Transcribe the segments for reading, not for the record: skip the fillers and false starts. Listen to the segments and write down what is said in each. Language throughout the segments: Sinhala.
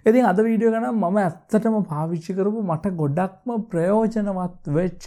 ඉතින් අද වීඩියෝ එක නම් මම ඇත්තටම පාවිච්චි කරපු මට ගොඩක්ම ප්‍රයෝජනවත් වෙච්ච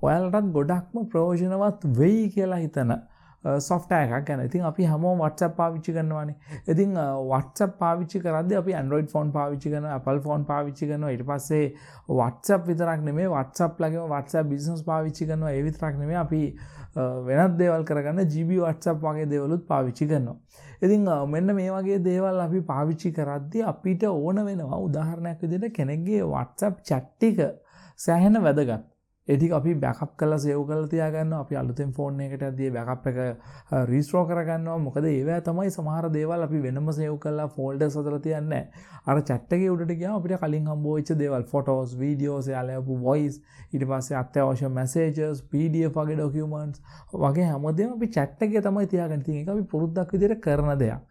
ඔයාලටත් ගොඩක්ම ප්‍රයෝජනවත් වෙයි කියලා හිතන software එකක් ගැන. ඉතින් අපි හැමෝම WhatsApp පාවිච්චි කරනවානේ. ඉතින් WhatsApp පාවිච්චි කරද්දී අපි Android phone පාවිච්චි කරනවා, Apple phone පාවිච්චි කරනවා. ඊට පස්සේ WhatsApp විතරක් නෙමෙයි WhatsApp ළඟම WhatsApp business පාවිච්චි කරනවා. ඒ විතරක් නෙමෙයි අපි වෙනත් දේවල් කරගන්න GB WhatsApp වගේ දේවලුත් පාවිච්චි කරනවා. ඉතින් මෙන්න මේ වගේ දේවල් අපි පාවිච්චි කරද්දී අපිට ඕන වෙනවා උදාහරණයක් විදිහට කෙනෙක්ගේ WhatsApp chat ටික සෑහෙන වැදගත්. ඒ ටික අපි බෑකප් කරලා සේව් කරලා තියාගන්නවා. අපි අලුතෙන් ෆෝන් එකකට ඇද්දී බෑකප් එක රීස්ටෝර් කරගන්නවා. මොකද ඒවා තමයි සමහර දේවල් අපි වෙනම සේව් කරලා ෆෝල්ඩර්ස් හදලා තියන්නේ නැහැ. අර chat එකේ උඩට ගියාම අපිට කලින් හම්බ වෙච්ච දේවල් ෆොටෝස්, වීඩියෝස්, යාලපු වොයිස්, ඊට පස්සේ අත්‍යවශ්‍ය මැසේජස්, PDF වගේ ඩොකියුමන්ට්ස් වගේ හැමදේම අපි chat එකේ තමයි තියාගන්න. ඉතින් ඒක අපි පුරුද්දක් විදිහට කරන දෙයක්.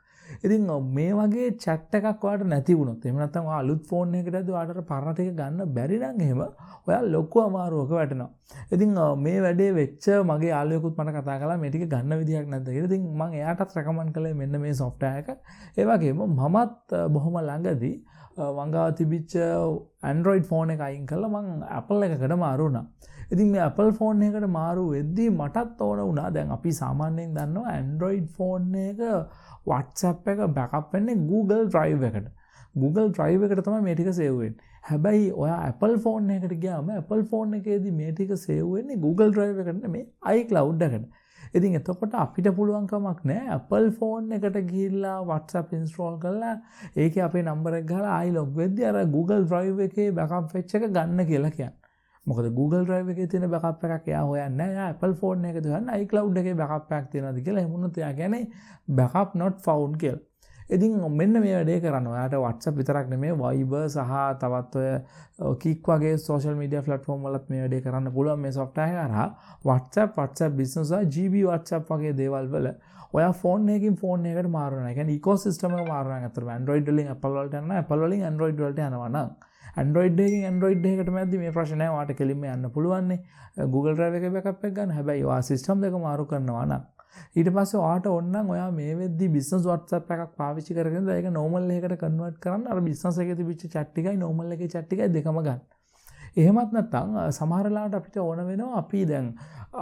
ඉතින් මේ වගේ chat එකක් ඔයාලට නැති වුණොත් එහෙම නැත්නම් ඔයා අලුත් ෆෝන් එකකට ඇද්දී ඔයාලට පරණ ටික ගන්න බැරි නම් එහෙම ඔයා ලොකු අමාරුවක වැටෙනවා. ඉතින් මේ වැඩේ වෙච්ච මගේ යාළුවෙකුත් මට කතා කළා මේ ටික ගන්න විදියක් නැද්ද කියලා. ඉතින් මම එයාටත් රෙකමන්ඩ් කළේ මෙන්න මේ software එක. ඒ වගේම මමත් බොහොම ළඟදී මං ගාව තිබිච්ච Android phone එක අයින් කරලා මං Apple එකකට මාරු වුණා. ඉතින් මේ Apple phone එකකට මාරු වෙද්දී මටත් ඕන වුණා දැන් අපි සාමාන්‍යයෙන් දන්නවා Android phone එක WhatsApp එක backup වෙන්නේ Google Drive එකට. Google Drive එකට තමයි මේ ටික save වෙන්නේ. හැබැයි ඔයා Apple phone එකකට ගියාම Apple phone එකේදී මේ ටික save වෙන්නේ Google Drive එකට නෙමෙයි iCloud එකට. ඉතින් එතකොට අපිට පුළුවන් කමක් නැහැ Apple phone එකට ගිහිල්ලා WhatsApp install කරලා ඒකේ අපේ number එක ගහලා iLog වෙද්දී අර Google Drive එකේ backup වෙච්ච එක ගන්න කියලා කියන්නේ. මොකද Google Drive එකේ තියෙන backup එකක් එයා හොයන්නේ නැහැ. එයා Apple phone එකේ හොයන්නේ iCloud එකේ backup එකක් තියෙනවද කියලා. එහෙම වුණොත් එයා කියන්නේ backup not found කියලා. ඉතින් මෙන්න මේ වැඩේ කරන්න ඔයාට WhatsApp විතරක් නෙමෙයි Viber සහ තවත් ඔය Kik වගේ social media platform වලත් මේ වැඩේ කරන්න පුළුවන් මේ software එක හරහා. WhatsApp business සහ GB WhatsApp වගේ දේවල් වල ඔයා ෆෝන් එකකින් ෆෝන් එකකට මාරු වෙනවා. ඒ කියන්නේ ecosystem එක මාරු වෙනවා. අතරම Android වලින් Apple වලට යනවා, Apple වලින් Android වලට යනවා නම් Android එකකින් Android එකකට මැද්දි මේ ප්‍රශ්නේ නැහැ. ඔයාට කෙලින්ම යන්න පුළුවන් නේ. Google Drive එකේ backup එක ගන්න. හැබැයි ඔයා system දෙක මාරු කරනවා නම් ඊට පස්සේ ඔයාට ඕනනම් ඔයා මේ වෙද්දි business WhatsApp එකක් පාවිච්චි කරගෙන ඒක normal එකකට convert කරන්න අර business එකේ තිබිච්ච chat එකයි normal එකේ chat එකයි දෙකම ගන්න. එහෙමත් නැත්නම් සමහර වෙලාවට අපිට ඕන වෙනවා අපි දැන්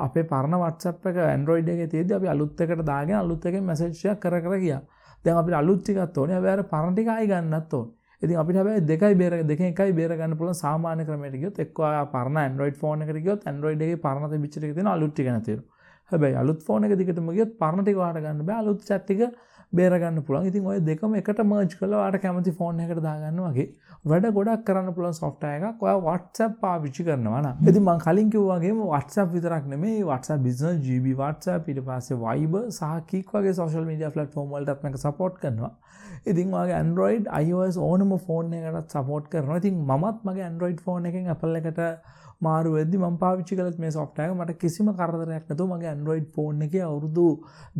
අපේ පරණ WhatsApp එක Android එකේ තියෙද්දි අපි අලුත් එකට දාගෙන අලුත් එකෙන් message එකක් කර ගියා. දැන් අපිට අලුත් ටිකක් ඕනේ. හැබැයි අර පරණ ටික ආයි ගන්නත් ඕනේ. ඉතින් අපිට හැබැයි දෙකෙන් එකයි බේර ගන්න පුළුවන් සාමාන්‍ය ක්‍රමයකට ගියොත් එක්ක ආ පරණ Android phone එකකට ගියොත් Android එකේ පරණ තිබිච්ච ටික තියෙන අලුත් ටික නැති වෙනවා. හැබැයි අලුත් phone එක දිගටම ගියොත් පරණ ටික වාට ගන්න බෑ. අලුත් chat ටික බේර ගන්න පුළුවන්. ඉතින් ඔය දෙකම එකට merge කරලා ඔයාට කැමති phone එකකට දාගන්න වගේ වැඩ ගොඩක් කරන්න පුළුවන් software එකක් ඔයා WhatsApp පාවිච්චි කරනවා නම්. ඉතින් මම කලින් කිව්වා වගේම WhatsApp විතරක් නෙමෙයි WhatsApp business GB WhatsApp ඊට පස්සේ Viber සහ Kik වගේ social media platform වලටත් මේක support කරනවා. ඉතින් ඔයාගේ Android iOS ඕනම phone එකකටත් support කරනවා. ඉතින් මමත් මගේ Android phone එකෙන් Apple එකට මාරු වෙද්දි මම පාවිච්චි කළත් මේ software එක මට කිසිම කරදරයක් නැතුව මගේ Android phone එකේ අවුරුදු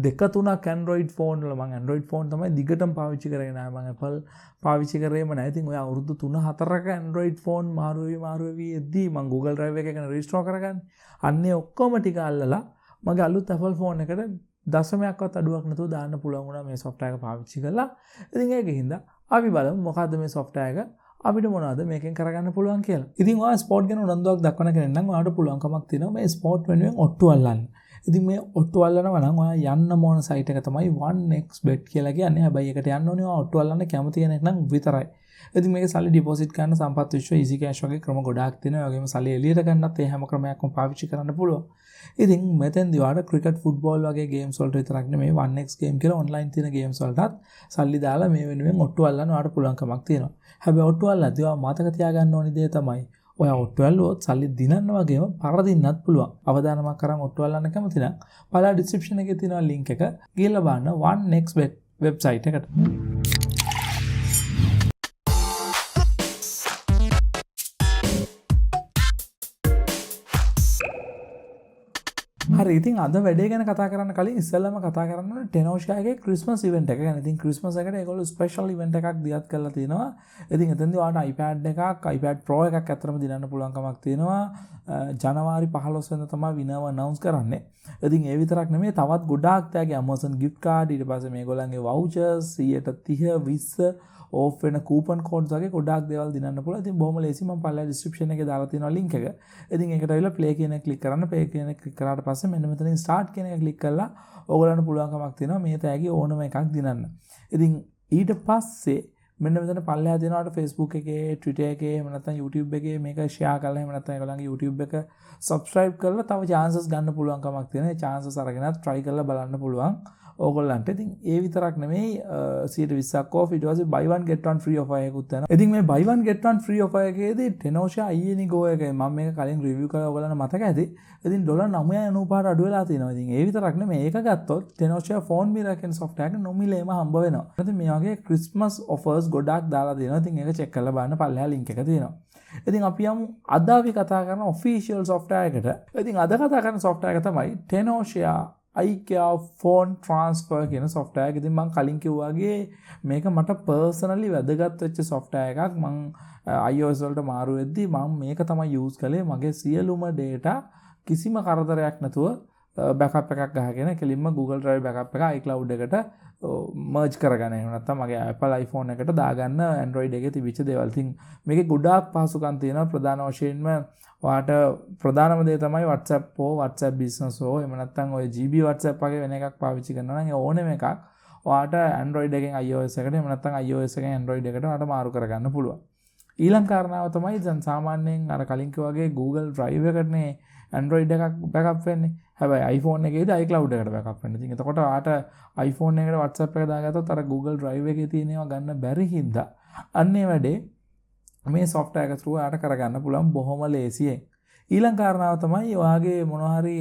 2-3ක් Android phone වල මම Android phone තමයි දිගටම පාවිච්චි කරගෙන ආවේ. මම Apple පාවිච්චි කරේම නැහැ. ඉතින් ඔය අවුරුදු 3-4ක Android phone මාරු වෙවි එද්දි මම Google Drive එක ගැන restore කරගන්නේ. අන්නේ ඔක්කොම ටික අල්ලලා මගේ අලුත් Apple phone එකට දශමයක්වත් අඩුවක් නැතුව දාන්න පුළුවන් වුණා මේ software එක පාවිච්චි කරලා. ඉතින් ඒකින්ද අපි බලමු මොකද්ද මේ software එක අපිට මොනවද මේකෙන් කරගන්න පුළුවන් කියලා. ඉතින් ඔයා ස්පෝර්ට් ගැන උනන්දුවක් දක්වන කෙනෙක් නම් ඔයාට පුළුවන්කමක් තියෙනවා මේ ස්පෝර්ට් වෙනුවෙන් ඔට්ටු අල්ලන්න. ඉතින් මේ ඔට්ටු අල්ලනවා නම් ඔයා යන්න ඕන site එක තමයි 1xbet කියලා කියන්නේ. හැබැයි ඒකට යන්න ඕනේ ඔයා ඔට්ටු අල්ලන්න කැමති කෙනෙක් නම් විතරයි. ඉතින් මේක සල්ලි ඩිපොසිට් කරන්න සම්පත් විශ්ව easy cash වගේ ක්‍රම ගොඩාක් තියෙනවා. ඒ වගේම සල්ලි එළියට ගන්නත් ඒ හැම ක්‍රමයක්ම පාවිච්චි කරන්න පුළුවන්. ඉතින් මෙතෙන්දී ඔයාලට ක්‍රිකට් ෆුට්බෝල් වගේ ගේම්ස් වලට විතරක් නෙමෙයි 1x game කියලා ඔන්ලයින් තියෙන ගේම්ස් වලටත් සල්ලි දාලා මේ වෙනුවෙන් ඔට්ටු අල්ලන්න ඔයාලට පුළුවන්කමක් තියෙනවා. හැබැයි ඔට්ටු අල්ලද්දී ඔයා මතක තියාගන්න ඕනි දේ තමයි ඔයා ඔට්ටු ඇල්ලුවොත් සල්ලි දිනන්න වගේම පරදින්නත් පුළුවන්. අවදානමක් කරන් ඔට්ටු අල්ලන්න කැමති නම් පළවෙනි ඩිස්ක්‍රිප්ෂන් එකේ තියෙන link එක ගිහලා බලන්න 1xbet වෙබ්සයිට් එකට. හරි ඉතින් අද වැඩේ ගැන කතා කරන්න කලින් ඉස්සෙල්ලාම කතා කරන්න ඕනේ Tenorshare එකේ Christmas event එක ගැන. ඉතින් Christmas එකට ඒගොල්ලෝ special event එකක් දියත් කරලා තිනවා. ඉතින් එතෙන්දී ඔයාලට iPad එකක් iPad Pro එකක් අතරම දිනන්න පුළුවන් කමක් තියෙනවා. ජනවාරි 15 වෙනිදා තමයි winner announce කරන්නේ. ඉතින් ඒ විතරක් නෙමෙයි තවත් ගොඩාක් තෑගි Amazon gift card ඊට පස්සේ මේගොල්ලන්ගේ vouchers 130 20 ඕෆ් වෙන කූපන් කෝඩ්ස් වගේ ගොඩාක් දේවල් දිනන්න පුළුවන්. ඉතින් බොහොම ලේසි මම පල්ලා ඩිස්ක්‍රිප්ෂන් එකේ දාලා තියෙනවා link එක. ඉතින් ඒකට ඇවිල්ලා play කියන එක click කරන්න. play කියන එක click කරාට පස්සේ මෙන්න මෙතනින් start කියන එක click කරලා ඕගොල්ලන්ට පුළුවන්කමක් තියෙනවා මේ තෑගි ඕනම එකක් දිනන්න. ඉතින් ඊට පස්සේ මෙන්න මෙතන පල්ලෙහා දෙනවාට Facebook එකේ Twitter එකේ එහෙම නැත්නම් YouTube එකේ මේක share කරලා එහෙම නැත්නම් ඒගොල්ලන්ගේ YouTube එක subscribe කරලා තව chances ගන්න පුළුවන්කමක් තියෙනවා. ඒ chances අරගෙනත් try කරලා බලන්න පුළුවන් ඕගොල්ලන්ට. ඉතින් ඒ විතරක් නෙමෙයි 120ක් off ඊට පස්සේ buy one get one free offer එකකුත් යනවා. ඉතින් මේ buy one get one free offer එකේදී Tenorshare iENI Go එකේ මම මේක කලින් review කරලා ඕගොල්ලන්ට මතක ඇති. ඉතින් $9.95ට අඩු වෙලා තියෙනවා. ඉතින් ඒ විතරක් නෙමෙයි ඒක ගත්තොත් Tenorshare phone mirror කියන software එක නොමිලේම හම්බ වෙනවා. ඉතින් මේ වගේ Christmas offers ගොඩක් දාලා තියෙනවා. ඉතින් ඒක check කරලා බලන්න පල්ලෙහා link එක තියෙනවා. ඉතින් අපි යමු අද අපි කතා කරන official software එකට. ඉතින් අද කතා කරන software එක තමයි Tenorshare iCareFone transfer කියන software එක. ඉතින් මම කලින් කිව්වා වගේ මේක මට personally වැදගත් වෙච්ච software එකක්. මම iOS වලට මාරු වෙද්දි මම මේක තමයි use කළේ. මගේ සියලුම data කිසිම කරදරයක් නැතුව backup එකක් ගහගෙන කෙලින්ම Google Drive backup එක iCloud එකට merge කරගන්න. එහෙම නැත්නම් මගේ Apple iPhone එකට දාගන්න Android එකේ තිබිච්ච දේවල්. ඉතින් මේකේ ගොඩාක් පහසුකම් තියෙනවා. ප්‍රධාන වශයෙන්ම ඔයාට ප්‍රධානම දේ තමයි WhatsApp හෝ WhatsApp business හෝ එහෙම නැත්නම් ඔය GB WhatsApp වගේ වෙන එකක් පාවිච්චි කරනවා නම් ඒ ඕනෙම එකක් ඔයාට Android එකෙන් iOS එකට එහෙම නැත්නම් iOS එකෙන් Android එකට ඔයාට මාරු කරගන්න පුළුවන්. ඊළඟ කාරණාව තමයි දැන් සාමාන්‍යයෙන් අර කලින් කිව්වා වගේ Google Drive එකකටනේ Android එකක් backup වෙන්නේ. හැබැයි iPhone එකේදී iCloud එකට backup වෙන්නේ. ඉතින් එතකොට ඔයාට iPhone එකට WhatsApp එක දාගත්තොත් අර Google Drive එකේ තියෙන ඒවා ගන්න බැරි හින්දා අන්නේ වැඩේ මේ software එක through ඔයාට කරගන්න පුළුවන් බොහොම ලේසියෙන්. ඊළඟ කාරණාව තමයි ඔයාගේ මොනවා හරි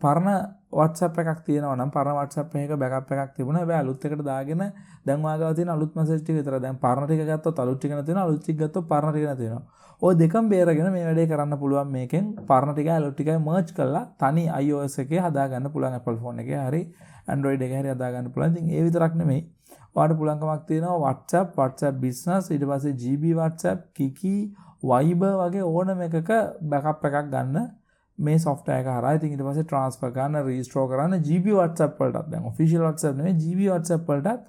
පරණ WhatsApp එකක් තියෙනවා නම් පරණ WhatsApp එකක backup එකක් තිබුණා. හැබැයි අලුත් එකට දාගෙන දැන් ඔයාගාව තියෙන අලුත් message ටික විතර. දැන් පරණ ටික ගත්තොත් අලුත් ටික නැතිනවා. අලුත් ටික ගත්තොත් පරණ ටික නැතිනවා. ඔය දෙකම බේරගෙන මේ වැඩේ කරන්න පුළුවන් මේකෙන්. පරණ ටිකයි අලුත් ටිකයි merge කරලා තනි iOS එකේ හදාගන්න පුළුවන්. Apple phone එකේ හරි Android එකේ හරි හදාගන්න පුළුවන්. ඉතින් ඒ විතරක් නෙමෙයි ඔයාට පුළුවන්කමක් තියෙනවා WhatsApp business ඊට පස්සේ GB WhatsApp, Kiki, Viber වගේ ඕනම එකක backup එකක් ගන්න මේ software එක හරහා. ඉතින් ඊට පස්සේ transfer කරන්න, restore කරන්න GB WhatsApp වලටත් දැන් official WhatsApp නෙමෙයි GB WhatsApp වලටත්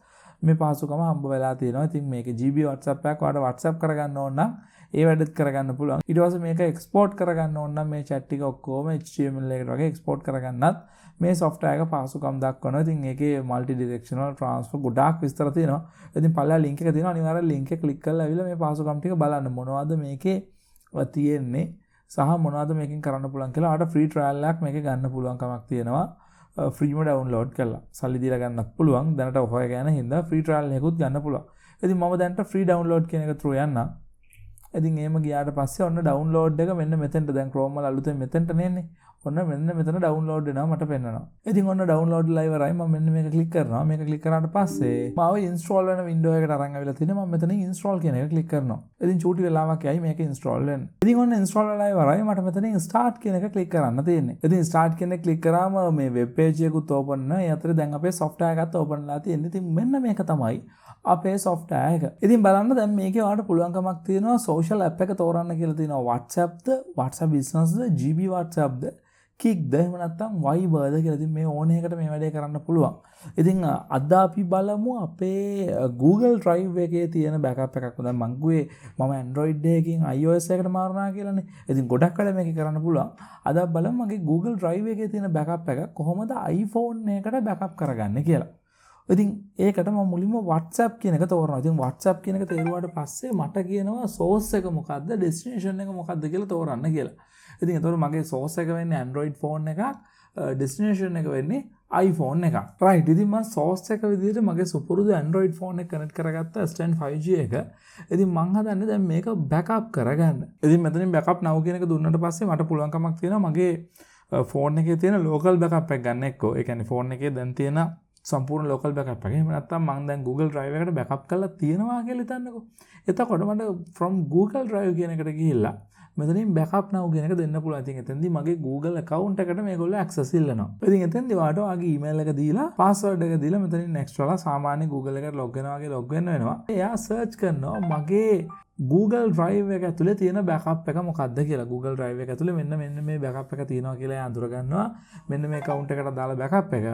මේ පහසුකම හම්බ වෙලා තියෙනවා. ඉතින් මේකේ GB WhatsApp එකක් ඔයාට WhatsApp කරගන්න ඕන නම් ඒ වැඩත් කරගන්න පුළුවන්. ඊට පස්සේ මේක export කරගන්න ඕන නම් මේ chat ටික ඔක්කොම HTML එකකට වගේ export කරගන්නත් මේ software එක පහසුකම් දක්වනවා. ඉතින් ඒකේ multi directional transfer ගොඩාක් විස්තර තියෙනවා. ඉතින් පළලා link එක තියෙනවා. අනිවාර්යෙන් link එක click කරලා අවිල මේ පහසුකම් ටික බලන්න මොනවද මේකේ තියෙන්නේ සහ මොනවද මේකෙන් කරන්න පුළුවන් කියලා. ඔයාලට free trial එකක් මේකේ ගන්න පුළුවන් කමක් තියෙනවා. ෆ්‍රීම ඩවුන්ලෝඩ් කරලා සල්ලි දීලා ගන්නත් පුළුවන්. දැනට ඔය ගැන හින්දා ෆ්‍රී ට්‍රයල් එකකුත් ගන්න පුළුවන්. ඉතින් මම දැනට ෆ්‍රී ඩවුන්ලෝඩ් කියන එක through යන්න. ඉතින් එහෙම ගියාට පස්සේ ඔන්න ඩවුන්ලෝඩ් එක මෙන්න මෙතෙන්ට දැන් Chrome වල අලුතෙන් මෙතෙන්ට නෙන්නේ. ඔන්න මෙන්න මෙතන ඩවුන්ලෝඩ් වෙනවා මට පෙන්නනවා. ඉතින් ඔන්න ඩවුන්ලෝඩ් වෙලා ඉවරයි. මම මෙන්න මේක ක්ලික් කරනවා. මේක ක්ලික් කරාට පස්සේ මාව ඉන්ස්ටෝල් වෙන වින්ඩෝ එකට අරන් ආවිලා තිනවා. මම මෙතනින් ඉන්ස්ටෝල් කියන එක ක්ලික් කරනවා. ඉතින් චූටි වෙලාවක් යයි මේක ඉන්ස්ටෝල් වෙන්න. ඉතින් ඔන්න ඉන්ස්ටෝල් වෙලා ඉවරයි. මට මෙතනින් ස්ටාර්ට් කියන එක ක්ලික් කරන්න තියෙන්නේ. ඉතින් ස්ටාර්ට් කියන එක ක්ලික් කරාම මේ වෙබ් පේජ් එකකුත් ඕපන් වෙනවා. ඒ අතරේ දැන් අපේ software එකත් ඕපන් වෙලා තියෙන්නේ. ඉතින් මෙන්න මේක තමයි අපේ software එක. ඉතින් බලන්න දැන් මේකේ ඔයාලට පුළුවන්කමක් තියෙනවා social app එක තෝරන්න කියලා තියෙනවා. WhatsAppද, WhatsApp businessද, GB WhatsAppද, Kikද එහෙම නැත්නම් Viberද කියලා. ඉතින් මේ ඕන එකකට මේ වැඩේ කරන්න පුළුවන්. ඉතින් අද අපි බලමු අපේ Google Drive එකේ තියෙන backup එකක්. දැන් මං ගුවේ මම Android එකකින් iOS එකට මාරුනා කියලානේ. ඉතින් ගොඩක් වැඩ මේකේ කරන්න පුළුවන්. අද අපි බලමු මගේ Google Drive එකේ තියෙන backup එක කොහොමද iPhone එකකට backup කරගන්නේ කියලා. ඉතින් ඒකට මම මුලින්ම WhatsApp කියන එක තෝරනවා. ඉතින් WhatsApp කියන එක තේරුවාට පස්සේ මට කියනවා source එක මොකද්ද, destination එක මොකද්ද කියලා තෝරන්න කියලා. ඉතින් ඒතකොට මගේ source එක වෙන්නේ Android phone එකක්, destination එක වෙන්නේ iPhone එකක්. right. ඉතින් මම source එක විදිහට මගේ සුපුරුදු Android phone එක connect කරගත්ත S10 5G එක. ඉතින් මම හදන්නේ දැන් මේක backup කරගන්න. ඉතින් මෙතනින් backup now කියන එක දුන්නාට පස්සේ මට පුළුවන්කමක් තියෙනවා මගේ phone එකේ තියෙන local backup එක ගන්න එක්කෝ. ඒ කියන්නේ phone එකේ දැන් තියෙන සම්පූර්ණ local backup එක. එහෙම නැත්නම් මම දැන් Google Drive එකට backup කරලා තියෙනවා කියලා හිතන්නකෝ. එතකොට මට from Google Drive කියන එකට ගිහිල්ලා මෙතනින් backup now කියන එක දෙන්න පුළුවන්. ඉතින් එතෙන්දී මගේ Google account එකට මේගොල්ලෝ access ඉල්ලනවා. ඉතින් එතෙන්දී ඔයාට ඔයාගේ email එක දීලා password එක දීලා මෙතනින් next වෙලා සාමාන්‍ය Google එකට log වෙනවා වගේ log වෙන්න වෙනවා. එයා search කරනවා මගේ Google Drive එක ඇතුලේ තියෙන backup එක මොකක්ද කියලා. Google Drive එක ඇතුලේ මෙන්න මේ backup එක තියෙනවා කියලා එයා අඳුර ගන්නවා. මෙන්න මේ account එකට දාලා backup එක.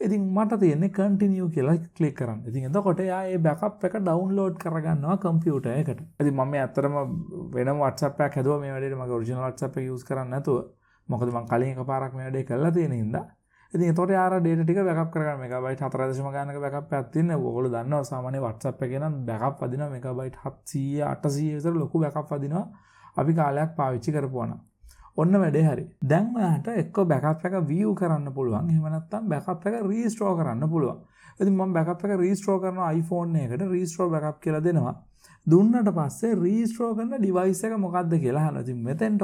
ඉතින් මට තියෙන්නේ continue කියලා ක්ලික් කරන්න. ඉතින් එතකොට එයා මේ backup එක download කරගන්නවා computer එකට. ඉතින් මම ඇත්තටම වෙනම WhatsApp එකක් හැදුවා මේ වැඩේට මගේ original WhatsApp එක use කරන්නේ නැතුව. මොකද මම කලින් එකපාරක් මේ වැඩේ කරලා තියෙන හින්දා. ඉතින් එතකොට යාර data ටික backup කරගන්න megabyte 4.0 ගානක backup එකක් තියෙනවා. ඔයගොල්ලෝ දන්නවා සාමාන්‍ය WhatsApp එකේ නම් backup වදිනවා megabyte 700 800 විතර ලොකු backup වදිනවා. අපි කාලයක් පාවිච්චි කරපුවා. ඔන්න වැඩේ හරි. දැන් ඔයාට එක්ක backup එක view කරන්න පුළුවන්. එහෙම නැත්නම් backup එක restore කරන්න පුළුවන්. ඉතින් මම backup එක restore කරනවා iPhone එකකට restore backup කියලා දෙනවා. දුන්නට පස්සේ restore කරන device එක මොකක්ද කියලා අහනවා. ඉතින් මෙතෙන්ට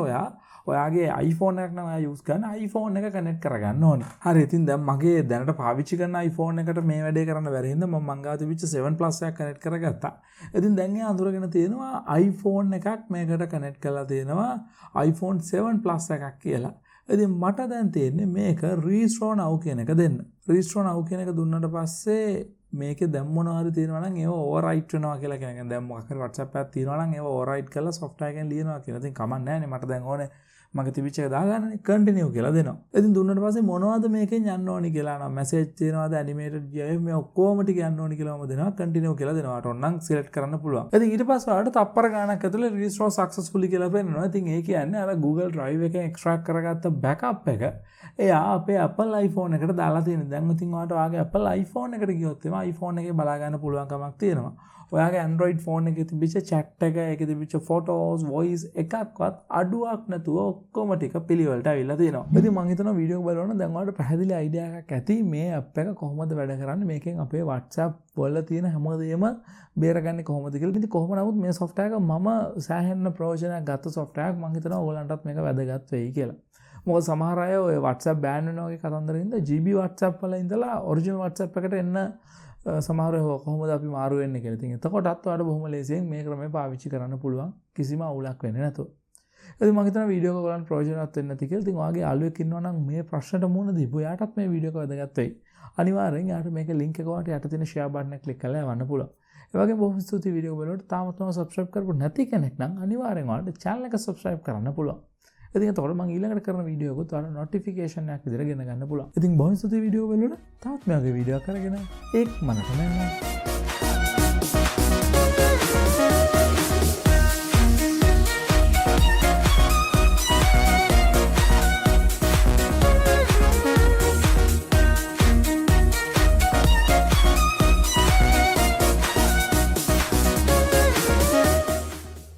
ඔයාගේ iPhone එකක් නම් ඔයා use කරන iPhone එක connect කරගන්න ඕනේ. හරි. ඉතින් දැන් මගේ දැනට පාවිච්චි කරන iPhone එකට මේ වැඩේ කරන්න බැරි හින්දා මම මං ගාව තිබිච්ච 7 Plus එකක් connect කරගත්තා. ඉතින් දැන් එයා අඳුරගෙන තියෙනවා iPhone එකක් මේකට connect කරලා තියෙනවා iPhone 7 Plus එකක් කියලා. ඉතින් මට දැන් තියෙන්නේ මේක restore now කියන එක දෙන්න. restore now කියන එක දුන්නට පස්සේ මේකේ දැන් මොනවා හරි තියෙනවා නම් ඒව overwrite වෙනවා කියලා කියන එක. දැන් මොකක් හරි WhatsApp එකක් තියෙනවා නම් ඒව overwrite කරලා software එකෙන් ලියනවා කියලා. ඉතින් කමක් නැහැ නේ. මට දැන් ඕනේ මගේ තිබිච්ච එක දාගන්නනේ continue කියලා දෙනවා. ඉතින් දුන්නට පස්සේ මොනවද මේකෙන් යන්න ඕනි කියලා නම් message තියෙනවද animated GIF මේ ඔක්කොම ටික යන්න ඕනි කියලාම දෙනවා continue කියලා දෙනවා. අට ඕනනම් select කරන්න පුළුවන්. ඉතින් ඊට පස්සේ ඔයාලට තප්පර ගානක් ඇතුලේ restore successfully කියලා පෙන්නනවා. ඉතින් ඒ කියන්නේ අර Google Drive එකෙන් extract කරගත්ත backup එක එයා අපේ Apple iPhone එකට දාලා තියෙනවා. දැන් ඉතින් ඔයාලට ඔයාගේ Apple iPhone එකට ගියොත් එimhe iPhone එකේ බලා ගන්න පුළුවන් කමක් තියෙනවා. ඔයාගේ Android phone එකේ තිබිච්ච chat එක, ඒකේ තිබිච්ච photos, voice එකක්වත් අඩුවක් නැතුව ඔක්කොම ටික පිළිවෙලට අවිල්ලා තියෙනවා. ඉතින් මම හිතනවා වීඩියෝ එක බලනකොට දැන් ඔයාලට පැහැදිලි අයිඩියා එකක් ඇති මේ app එක කොහොමද වැඩ කරන්නේ, මේකෙන් අපේ WhatsApp වල තියෙන හැමදේම බේරගන්නේ කොහොමද කියලා. ඉතින් කොහොම නමුත් මේ software එක මම සෑහෙන ප්‍රයෝජනයක් ගත්ත software එකක්. මම හිතනවා ඔයගලන්ටත් මේක වැදගත් වෙයි කියලා. මොකද සමහර අය ඔය WhatsApp ban වෙනවා වගේ කතන්දරින්ද GB WhatsApp වල ඉඳලා original WhatsApp එකට එන්න සමහර අය කොහොමද අපි මාරු වෙන්නේ කියලා. ඉතින් එතකොටත් ඔයාලට බොහොම ලේසියෙන් මේ ක්‍රමය පාවිච්චි කරන්න පුළුවන් කිසිම අවුලක් වෙන්නේ නැතුව. ඉතින් මම හිතනවා වීඩියෝ එක ඔයාලන්ට ප්‍රයෝජනවත් වෙන්න ඇති කියලා. ඉතින් ඔයාගේ යාළුවෙක් ඉන්නවා නම් මේ ප්‍රශ්නට මුහුණ දීපු එයාටත් මේ වීඩියෝ එක වැදගත් වෙයි. අනිවාර්යෙන් එයාට මේකේ link එක ඔයාලට යට තියෙන share button එක click කරලා යවන්න පුළුවන්. ඒ වගේම බොහොම ස්තුතියි වීඩියෝ එක බලනකොට තාමත් subscribe කරපු නැති කෙනෙක් නම් අනිවාර්යෙන් ඔයාලට channel එක subscribe කරන්න පුළුවන්. ඉතින් එතකොට මම ඊළඟට කරන වීඩියෝ එකත් ඔයාලට notification එකක් විදිහට ගෙන ගන්න පුළුවන්. ඉතින් බොහොම ස්තුතියි වීඩියෝ එක බලනකොට තාමත් මේ වගේ වීඩියෝ එකක් කරගෙන එක් මනට මෙන්න